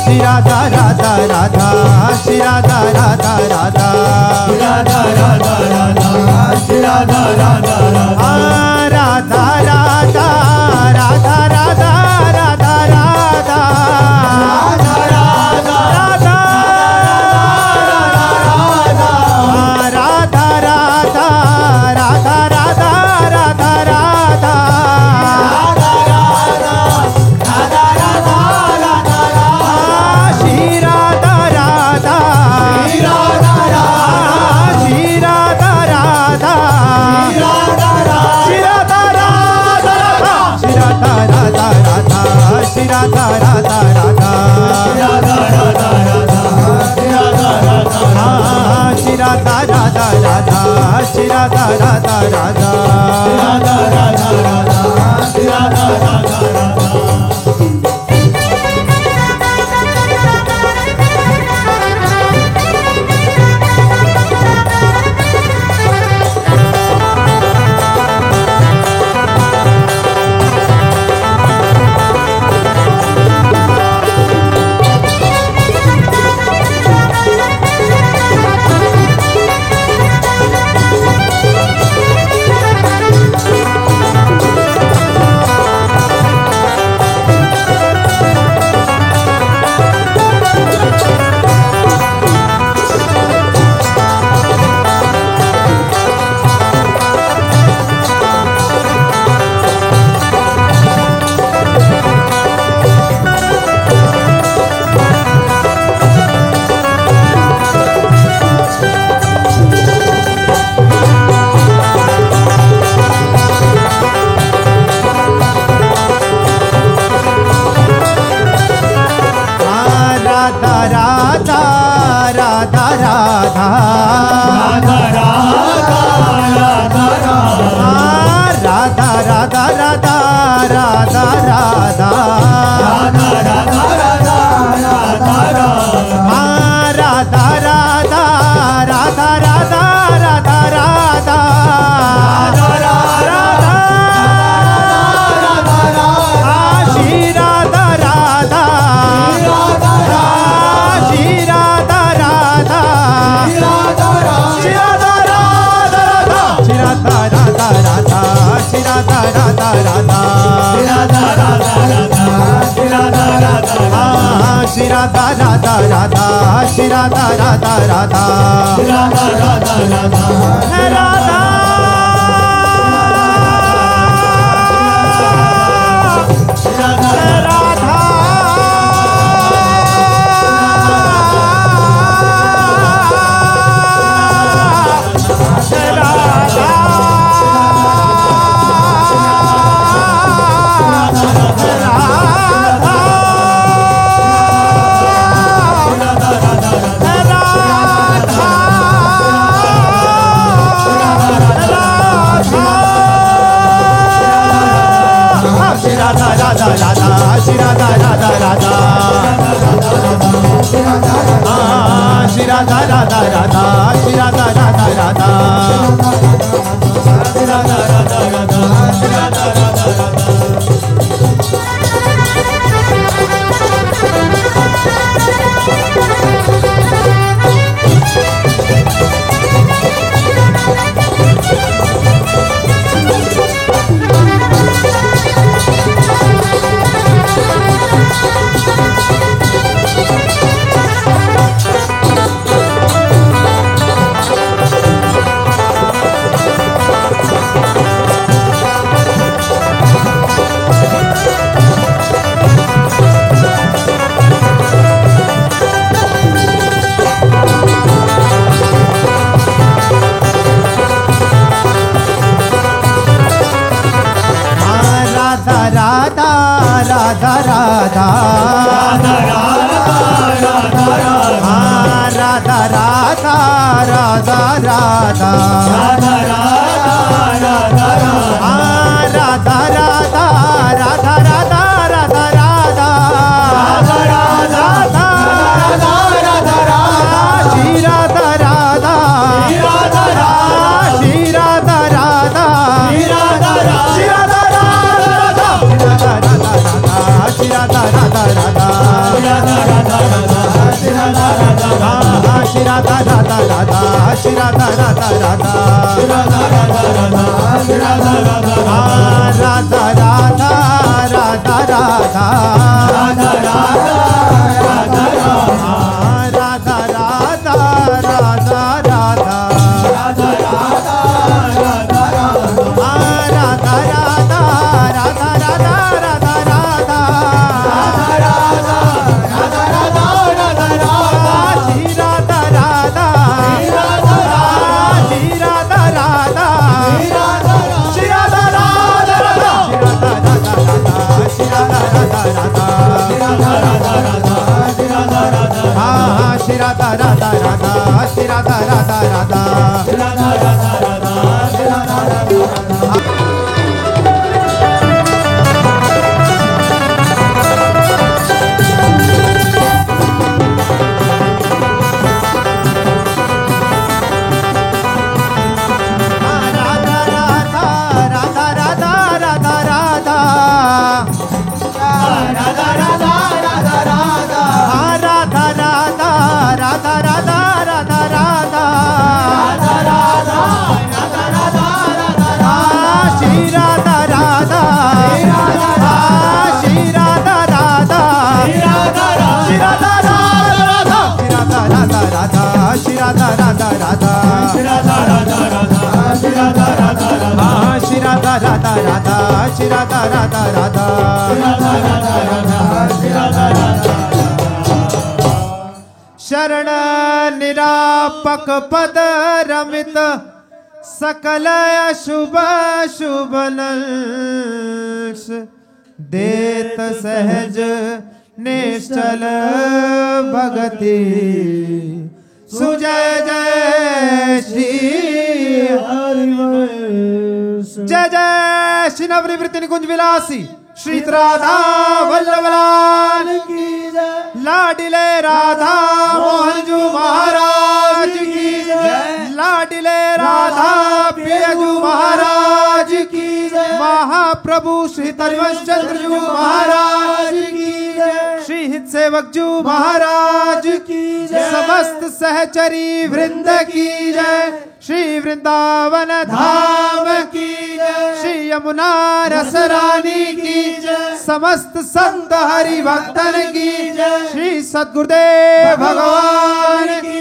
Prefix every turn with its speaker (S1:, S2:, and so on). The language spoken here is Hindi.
S1: श्री राधा राधा राधा श्री राधा राधा राधा
S2: राधा राधा राधा श्री राधा राधा राधा
S1: राधा राधा राधा राधा राधा राधा राधा राधा राधा राधा राधा राधा राधा श्री राधा राधा राधा
S2: राधा राधा राधा राधा राधा
S1: श्री राधा राधा राधा श्री राधा राधा राधा
S2: राधा राधा राधा राधा राधा राधा श्री राधा राधा राधा राधा राधा राधा
S1: राधा श्री राधा राधा राधा श्री राधा राधा राधा श्री राधा राधा राधा राधा राधा राधा राधा राधा राधा राधा राधा राधा राधा राधा राधा श्री राधा राधा श्री राधा राधा श्री राधा राधा श्री राधा राधा राधा श्री राधा राधा राधा श्री राधा राधा राधा राधा राधा राधा राधा राधा राधा राधा राधा राधा राधा राधा श्री राधा राधा राधा राधा राधा श्री राधा राधा राधा शरण निरापक पद रमित सकल शुभ शुभ नंस देत सहज निश्चल भगति सुजय जय श्री जय जय श्री नवनिवृत्ति निकुंज विलासी श्री राधा वल्लभलाल की जय लाडिले राधा मोहन जी महाराज की जय लाडिले राधा प्रियजू महाराज की जय महाप्रभु श्री हरिवंशचंद्र जी महाराज की जय श्री हित सेवक जी महाराज की जय समस्त सहचरी वृंद की जय श्री वृंदावन धाम की जय श्री यमुना रसरानी की जय समस्त संत हरि भक्तन की जय श्री सद्गुरुदेव भगवान की